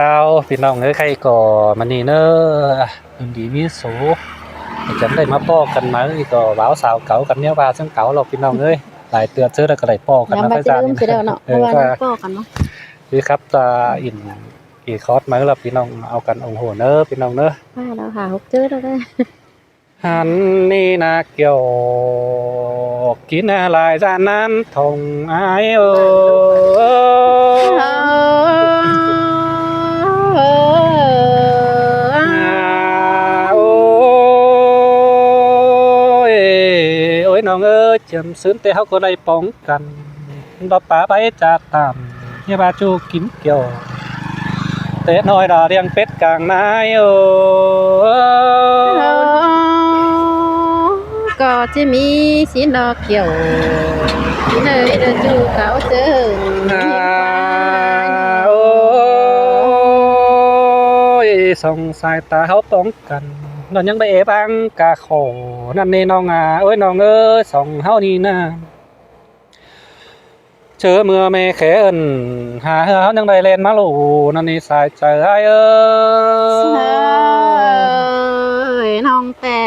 เอาพี่น้องเอ้ยใครก่อมันนี่เนอะดีมีสูจำได้มาป้อกันมาอีกก็บ่าวสาวเก่ากันเนี่ยว่าซึ่งเก่าเราพี่น้องเอ้ยหลายเตือนซื้อแล้วก็ได้ป้อกัน ยัง นะ บ่ พระ จะ อาจารย์ ลืมสิแล้วเนาะเพราะว่ายังป้อกันเนาะ คือครับตาอินอีคอร์สมาแล้วพี่น้องเอากันองโหเนอะพี่น้องเนอะ ว่าแล้วหาฮกเจอแล้วได้ หันนี่นาเกี่ยวกินอะไรจานนั้นทงอายเอโอ้ยโอ้ยน้องเอ้ยจำซื้อแต่เขาก็ได้ป้องกันบ่ป่าไปจากตามเนี่ยบาจูกินเกี่ยวเตะน้อยดาเรียงเป็ดกลางนายโอ้ก็จะมีสินดอกเกี่ยวที่เนยเดินจูเขาเจอโอ้ยส่องสายตาเขาป้องกันนอนยังไปบางกะขอนั่นนี่น้องโอ้ยน้องเอ้ยส่องเฮานี่นะเจอเมื่อแม่แขนหาเฮายังได้เล่นมาลูนั่นนี่สายใจเอ้ยน้องแต่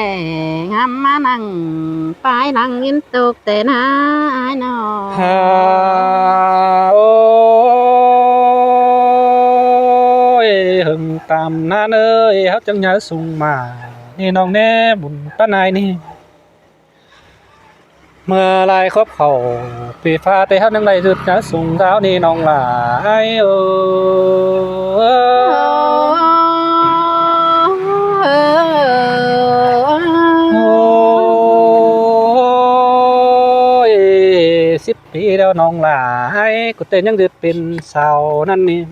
งามมานั่งปลายนั่งยินตกแต่น้าไอ้น้องโอ้ยหึงตามนาเอ้ยเฮาจังnhớสุ่งมานี่น้องแน่บุญปานายนี่เมื่อลายครบเขาปีฟ้าแต่เฮายังได้จุดnhớสุ่งดาวนี่น้องหลาย10 ปีแล้วน้องหลายกูเต้นยังดืดเป็นสาวนั่นนี่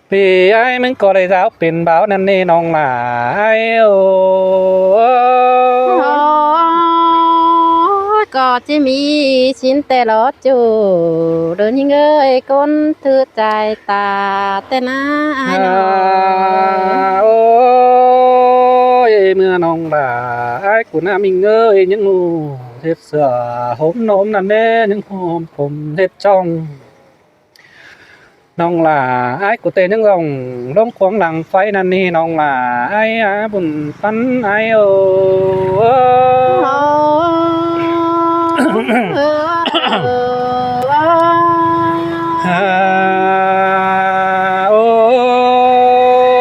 ปีไอ้มึงก็ได้สาวเป็นบ่าวนั่นนี่น้องหลายก็จะมีชิ้นแต่รอจูเดินยิงเอ้ยก้นถือใจตาแต่น้าไอ้น้องโอ้ยเมื่อน้องหลายกูน่ามิงเอ้ยยังงูเฮ็ดเสื้อห่มโน้มนั่นแน่ยังหอมผมเฮ็ดจ้องน้องหลาไอ้กูเตยังลงขวางหลังไฟนั่นนี่น้องหลาไอ้บุญปันไอ้โอ้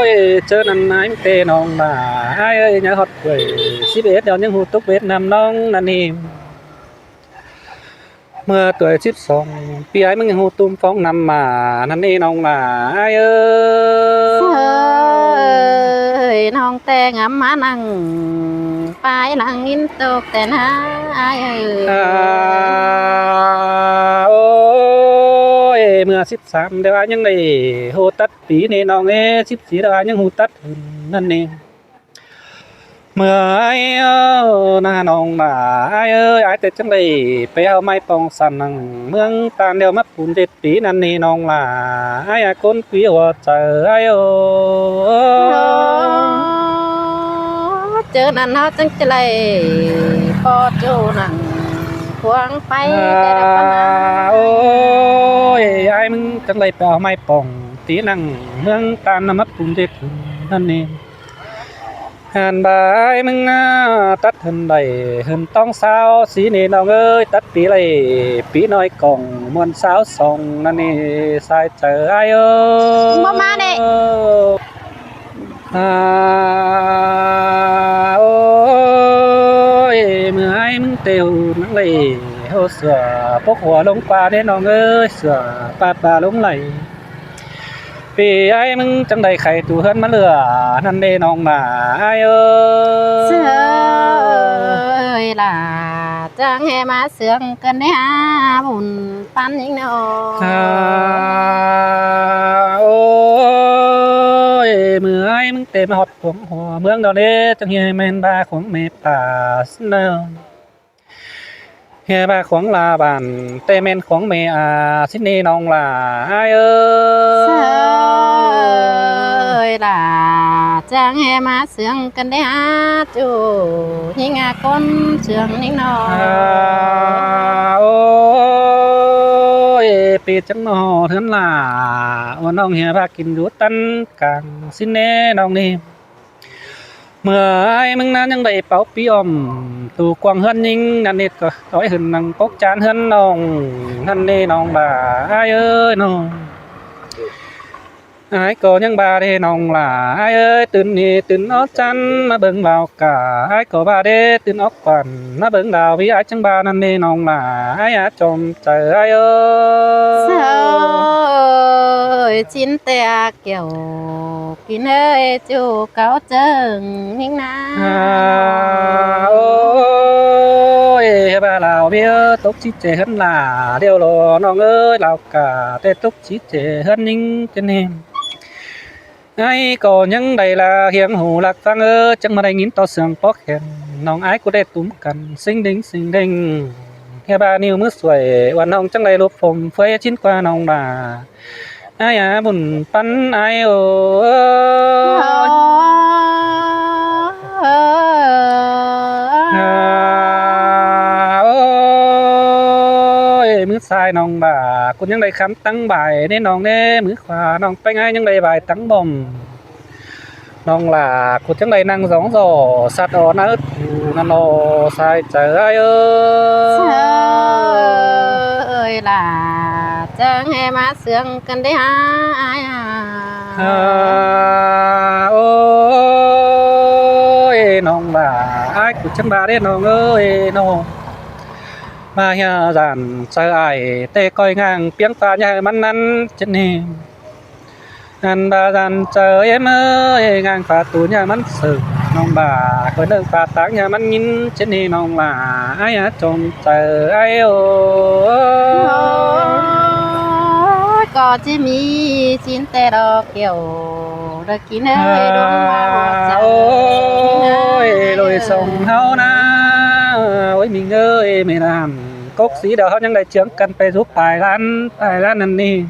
ยเจอนั่นไอ้เตน้องหลาไอ้เอ้ยเนี่ยฮอดเว้ย11เดี๋ยวยังหูตุกเวทนำน้องนั่นนี่เมื่อตัว12ปีไอ้มึงยังหูตุ้มฟ้องนำมานั่นนี่น้องหลาไอ้เอ้ยน้องแต่งามมานั่งปลายหลังอินตกแต่น้าไอ้โอ้ยเมื่อ13เดี๋ยวยังได้หูตัดปีนี่น้อง14เดี๋ยวยังหูตัดนั่นนี่เมื่อไอ้หน้าน้องหนาไอ้ไอ้แต่จังได้ไปเอาไม้ปองสั่นนังเมืองตาเดียวมาปุ่น7 ปีนั่นนี่น้องหลาไอ้คนปีหัวใจไอ้เจอนั่นเขาจังจะเลยพอจูนั่งควงไปแต่ละปนาโอ้ยไอ้มึงจังได้ไปเอาไม้ปองตีนั่งเมืองตาน้ำมาปุ่น7 ปีนั่นนี่หันบายมึงตัดหันใดหันต้องสาวสีนี่น้องเอ้ยตัดปีไรปีน้อยกล่องมวนสาวส่องนั่นนี่สายเจอไอ้บ่มาเด้โอ้ยเมื่อไอ้มึงเตียวนังเลยเฮาเสือพกหัวลงป่าเด้น้องเอ้ยเสือป่าลงไหลปีไอ้มึงจังได้ไข่ตูเฮิรนมาเหลือนั่นเด้น้องหนาไอ้เสือล่ะจังแห่มาเสืองกันได้หาบุญปันยิงเนาโอ้ยเมื่อไอ้มึงเตะมาหอดผมหัวเมืองดอนเด้จังเฮแมนบาของเมป่าสเนอเฮียบาของลาบานเตเมนของเมอาสินี่น้องลาไอ้ล่ะจังแห่มาเสืองกันได้หาจูยิงคนเสืองนิ่งนอโอ้ย ปีจังนอเถินล่ะว่าน้องเฮียพากินอยู่ตันกลางสิแน่น้องนี่เมื่อไอ้มึงนั้นยังได้เป่าปีอมตูกวางเฮือนยิงนั่นนี่ก็ต่อยขึ้นนังปกจานเฮือนน้องนั่นนี่น้องบ่าอ้ายเอ้ยน้องอ้ายก็ยังบ่าเด้น้องล่ะอ้ายเอ้ยตื่นนี่ตื่นออกจันมาเบิ่งดาวกะอ้ายก็บ่าเด้ตื่นออกก่อนมาเบิ่งดาวพี่อ้ายจังบ่านั่นนี่น้องล่ะอ้ายจมใจอ้ายเอ้ ơi chín te kiểu kín ơi chú cáo chừng nhưng na ôi bà lào bia tốc chỉ trẻ hơn là điều lo nó ơi lào cả tê tốc chỉ trẻ hơn nhưng trên em ai có những đây là hiểm hủ lạc phang ơ chẳng mà đây nhìn to sương bó khen nòng ái của đây túm cần sinh đinh nghe bà niu mướt xuôi hoàn hồng chẳng đây lụp phồng phơi chín qua nòng bà ai à buồn bắn ai ơi mướt sai nòng bà cũng những đây khám tăng bài nên nòng nè mướt khoa nòng tay ngay những đây bài tăng bom nòng là cũng những đây năng giống rò sát đó nó nó sai trời ai ơi là chẳng em má sương cần đấy ai ôi nong bà ai của chân bà đấy nong ơi nong mà nhà giàn trời ai tê coi ngang tiếng ta nhà mắn năn chân nè ngàn bà giàn trời em ơi ngang phá tủ nhà mắn sự nong bà coi nương phá táng nhà mắn nhìn chân nè nong bà ai á trông trời ai có chỉ mi chín tê đó kiểu được kín ơi đúng mà ôi lối sông hao na ôi mình ơi mày làm cốc xí đó những đại trưởng cần phải giúp Thái Lan anh đi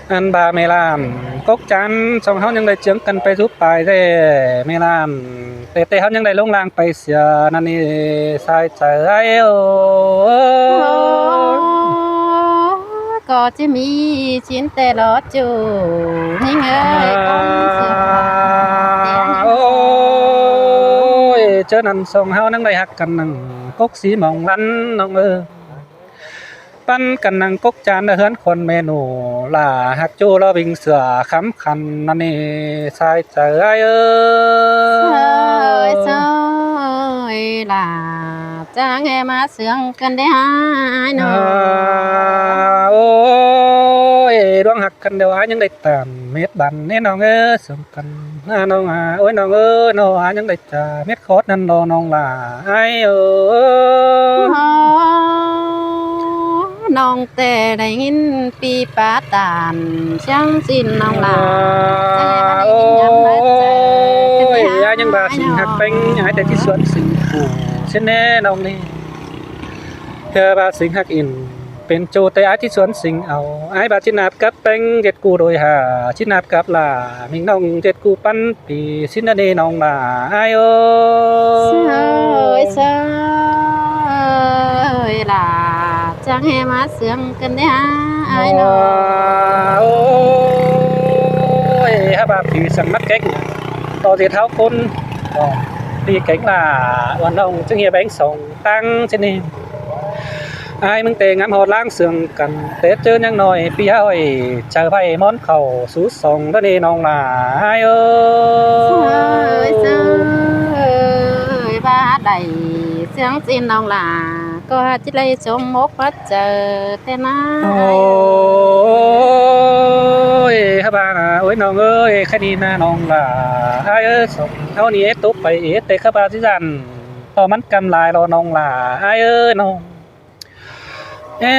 anh bà mày làm cốc chán xong hao những đại trưởng cần phải giúp Thái thế mày làm tê tê hao những đại lông lang phải xìa anh đi sai trời ai có chỉ mi chín tê đó chú nhưng ơi ôi chớ nằm sông hao nắng đây hạt cần nằng cốc xí mỏng lăn nong ơปั้นกันนังกกจานเฮือนคนเมนูล่าหักจูเราบิงเสือค้ำคันนั่นนี่ใส่ใจเอ้ย ơi là chẳng em má sương cần đấy ai nó โอ้ยดวงหักกันเดียวยังได้ตามเม็ดบันนี่น้องเอ้ยสมกันน้องโอ้ยน้องเอ้ยน้องยังได้จ่าเม็ดคอดนั่นรอน้องล่ะไอ้nong tè đầy nghìn pi pa tàn chẳng xin nong là โอ้ยยังบาสิงหักเป็นหายแต่ที่สวนสิงผูเช่นแน่น้องนี่เธอบาสิงหักอินเป็นโจแต่อาที่สวนสิงเอาไอ้บาจินาบกับเป็นเจ็ดกูโดยหาชินาบกับล่ะมิงน้องเจ็ดกูปั้นปีสินเนน้องล่ะไอ้ơi là chẳng em má sương cần đấy ai nó โอ้ยฮะบาปีสังมัดเก่งต่อเสียเท้าคนปีเก่งล่ะวันน้องจึงเฮียแบงส่งตั้งเช่นนี้aiมึงเตะงามหอดล้างเสืองกันเตะเจอยังหน่อยพี่เอ้ยเจอไผ่มอนเข่าสู้ส่งด้านนี้น้องล่ะไอ้ơi ba đầy sương xin nong là có chỉ lấy chôm mốt phát chờ thế na โอ้ยฮะบ้าโอ้ยน้องเอ้ยแค่นี้นะน้องล่ะไอ้ส่งเท่านี้ตุ๊บไปเตะข้าบาสิจันต่อมันกำลายรอน้องล่ะไอ้น้อง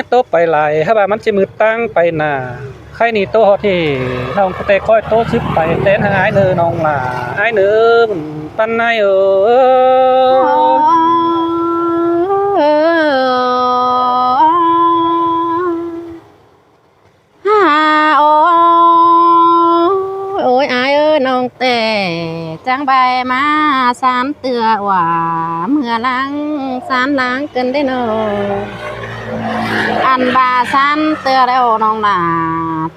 โต๊ะไปหลายถ้าว่ามันจะมือตั้งไปน่ะใครนี่โต๊ะที่น้องก็แต่ค่อยโต๊ะซึบไปเต้นหายเนื้อน้องล่ะไอ้เนื้อปั้นไอ้ôi ai ơi nong tè trang bài má san tựa quả mưa lắng san lắng cần đấy nô อันบาซันเตือแล้วน้องหล่า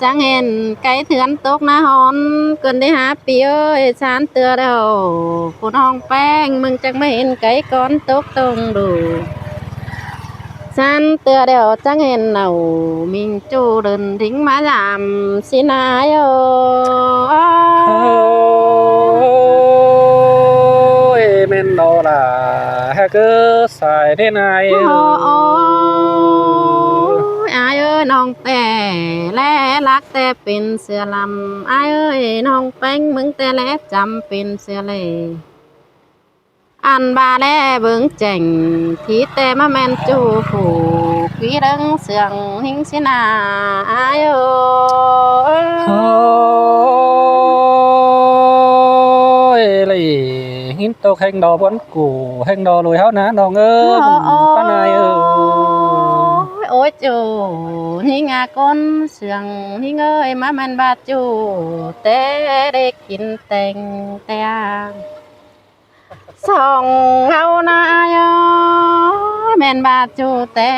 จังเห็นไก่เถือนตกหน้าหอนเกินได้หาปีเอ้ยซันเตือแล้วผู้น้องแป้งมึงจังไม่เห็นไก่ก้อนตกตรงดูซันเตือแล้วจังเห็นเนามิงจูเดินทิ้งมาลามสินายเอ้ โอ้ยแม่นดอล่ะฮะก็สายได้นาย โอ้ยอายเอ้ยน้องแต่แลรักแต่เป็นเสือลำอายเอ้ยน้องแป้งมึงแต่แลจำเป็นเสือเลยอันบาแลเบิ่งแจ่งที่แต่มาแม่นจูผูกีเริงเสืองหิงสินาอายเอ้ โอ้ยเลยหินตกแห่งดอกบนกูแห่งดอกลอยเฮานะน้องเอ้ยป้านายเอ้ย โอ้ยจูนี่งาก้นเสืองนี่เงยมาแม่นบาจูแต่ได้กินแต่งแต่สองเฮานาเอ้ยแม่นบาจูแต่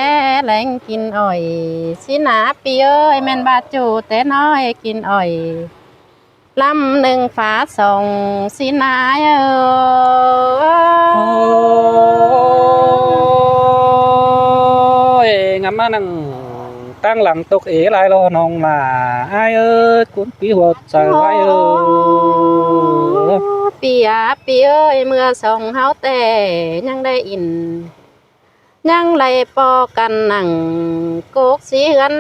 แหลงกินอ้อยสิหนาปีเอ้ยแม่นบาจูแต่น้อยกินอ้อยลำหนึ่งฝาสองสิหนาเอ้ โอ้ ย ยงามมานั่งตั้งหลังตกเอ๋ลายรอน้องล่ะอายเอ้ยกุนปีหัวใจอายเอ้ย ปีเอ้ยเมื่อส่งเฮาแต่ยังได้อินยังไล่ปอกันนั่งโกกสีเฮือน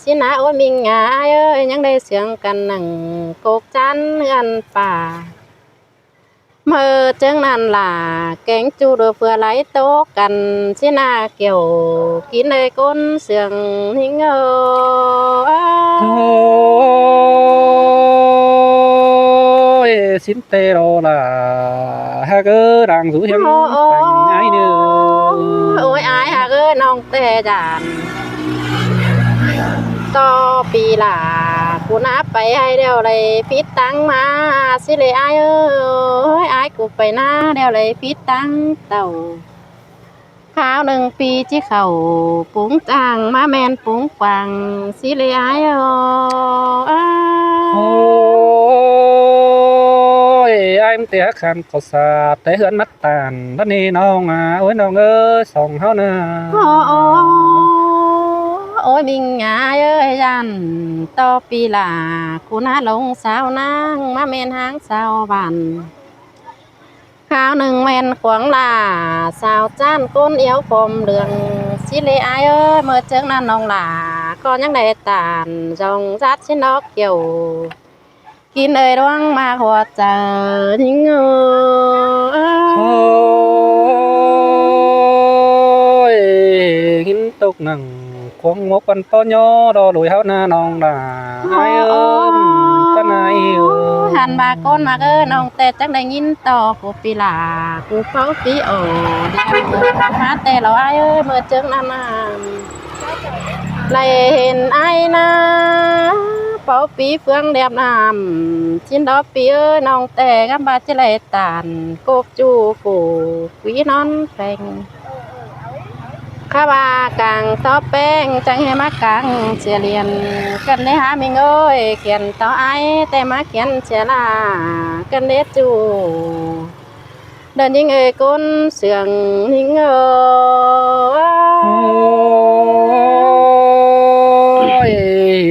สินะโอ้ยมิงหงาเอ้ยยังได้เสียงกันนั่งโกกจันเฮือนป่าเมื่อจังนั้นล่ะแกงจูโดเพื่อไหลโตกันสินาเกี่ยวกินเลยก้นเสียงหิงเอ้ย โอ้ยสินเตโรล่ะฮะก็รังสูเฮียงแต่งไงเนื้อ โอ้ยอายหากเอ้ยน้องแต่จานต่อปีหล่ากูนับไปให้เดียวเลยพิดตังมาสิเลยอายเอ้ยอายกูไปหน้าเดียวเลยพิดตังเต่าข้าวหนึ่งปีที่เขาปุ้งจางมาแมนปุ้งปังสิเลยอายเอ้ย โอ้ยไอ้มันเตะขันก็สาดแต่เหือนมัดตานท่านนี่น้องโอ้ยน้องเอ้ยส่องเฮานะ โอ้ยบิงหงาเอ้ยยันต่อปีหล่าคุณาลงสาวนางมาเมนหางสาวบันข้าวหนึ่งแมนขวางลาสาวจ้านก้นเอี้ยวผมเหลืองสิเลอายเอ้ยเมื่อเจิงนั้นน้องหล่าก็ยังได้ตานจองจัดชินอกเกี่ยวกินเอ้ยร้องมาหัวใจทิ้งโอ้ยหินตกหนังควงงกกันป้อยอดอลอยเฮานะน้องล่ะไอ้เอ้ยป้านายเอ้ย หันมาก้นมาเอ้ยน้องแต่จังได้ยินต่อกูปีหลากูเฝ้าปีโอเดียวมาแต่เราไอ้เอ้ยเมื่อเจิงนั้นไล่เห็นไอ้นะเป่าปีเฟืองแดบน้ำชิ้นดอกปีเอ้ยน้องแต่กับบาจะไหลตานกบจูกูปีนอนแปงข้าบากลางต่อแป้งจังให้มากลางเสียเรียนกันได้หามิงเอ้ยเขียนต่อไอแต่มาเขียนเสียลากันเด็ดจูเดินยิงเอ้ยก้นเสียงยิงเอ้ย โอ้ย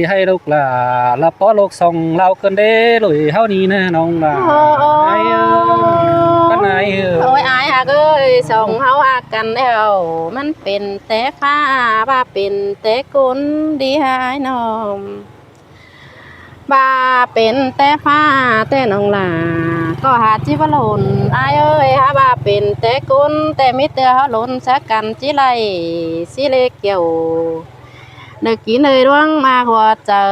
ให้ลูกหล่ะละป้อลูกส่งเราเกินเด้ลอยเฮานี่นะน้องล่ะไอ้เอ้ยป้านายเอ้ย โอ้ยอายหากเอ้ยส่งเฮาหากกันแล้วมันเป็นแต่ฟ้าว่าเป็นแต่กุนดีหายน้องบ่าเป็นแต่ฟ้าแต่น้องหลาก็หาจิวหล่นอายเอ้ยหาบ่าเป็นแต่กุนแต่มิเตอเฮาหล่นสักกันจิไลสิเลเกี่ยวเด็กกินเลยร่วงมาหัวเจอ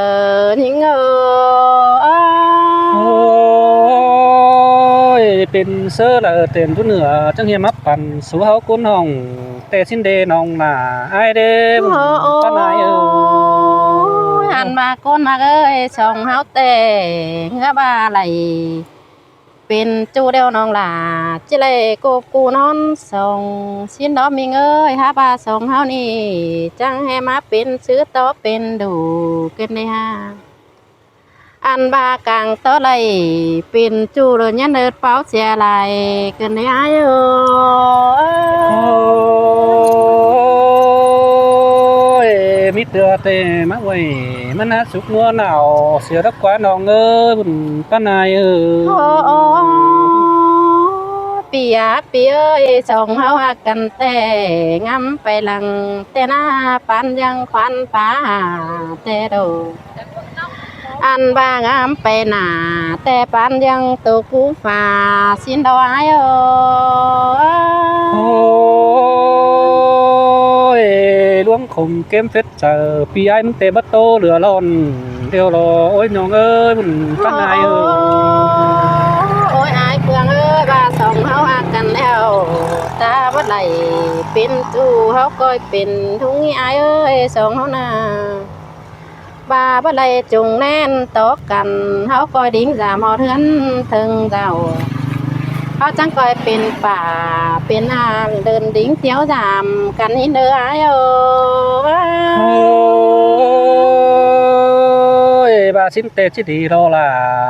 ทิ้งเอ้ย โอ้ยเป็นเสื้อละเต็มทุกเหนือจังเฮียมับปั่นสู่เฮากุ้นห้องแต่สิ้นเดน้องน่ะไอายเด้มป้านายเอ้ย หันมาก้นมาเอ้ยส่องเฮาแต่เงือบาไหลเป เป็นจูเดียวน้องหลาจิเลยกูกูนอนส่งสินดอกมีเงยหาบาส่งเฮานี่จังให้มาเป็นซื้อต่อเป็นดูกันได้ฮะอันบากลางต่อไหลเป็นจูเลยยันเดินเป้าเสียไหลกันได้ฮะเอ โอ้ยมิเตือเตมาไว้มันน่าสุกงัวหนาวเสียรักกว่าน้องเอ้ยบุญป้านายเอ้ย โอ้ปียปีเอ้ยส่งเฮาหักกันแต่งำไปหลังแต่หน้าปันยังควันฟ้าแต่โดอันบางามไปหนาแต่ปันยังตกผู้ฟ้าสินดอยโอ้ยล้วงขมเกมเฟสเจอปีไอ้มึงเตะบัตโตเหลือร้อนเดียวรอโอ้ยน้องเอ้ยบุญป้านายเอ้ย โอ้ยอายเพื่องเอ้ยบาส่งเฮาหักกันแล้วตาบ่ไหลเป็นตู้เฮาก้อยเป็นทุงอายเอ้ยส่งเฮานาบาบ่ไหลจงแน่นตอกกันเฮาก้อยดิ้งสามอเทือนถึงเจ้าเฮาจังก้อยเป็นป่าเป็นอ่างเดินดิ้งเที่ยวสามกันนี่เด้ออายเอ้โอ้ยบาสินเตชิดีรอล่ะ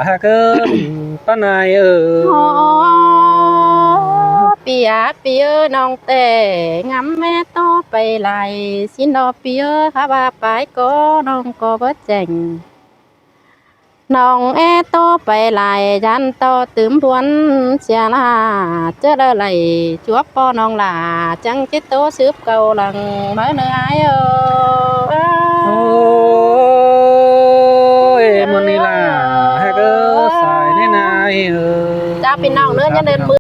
ฮะเกินป้านายเอ้ย โอ้ปียปีเอ้ยน้องแต่งำแม่โตไปไหลสินดอปีเอ้ยข้าบาไปก็น้องก็บ่แจ้งน้องโตไปไหลยันโตตื่มพวนเสียลาเจอได้ไหลจวบปอน้องหลาจังจิตโตสืบเก่าหลังมาเนื้ออายเอ้ย โอ้ยมื้อนี้ล่ะฮะเกินสายแน่นายเอ้ย จ้าพี่น้องเนื้อยันเดินมือ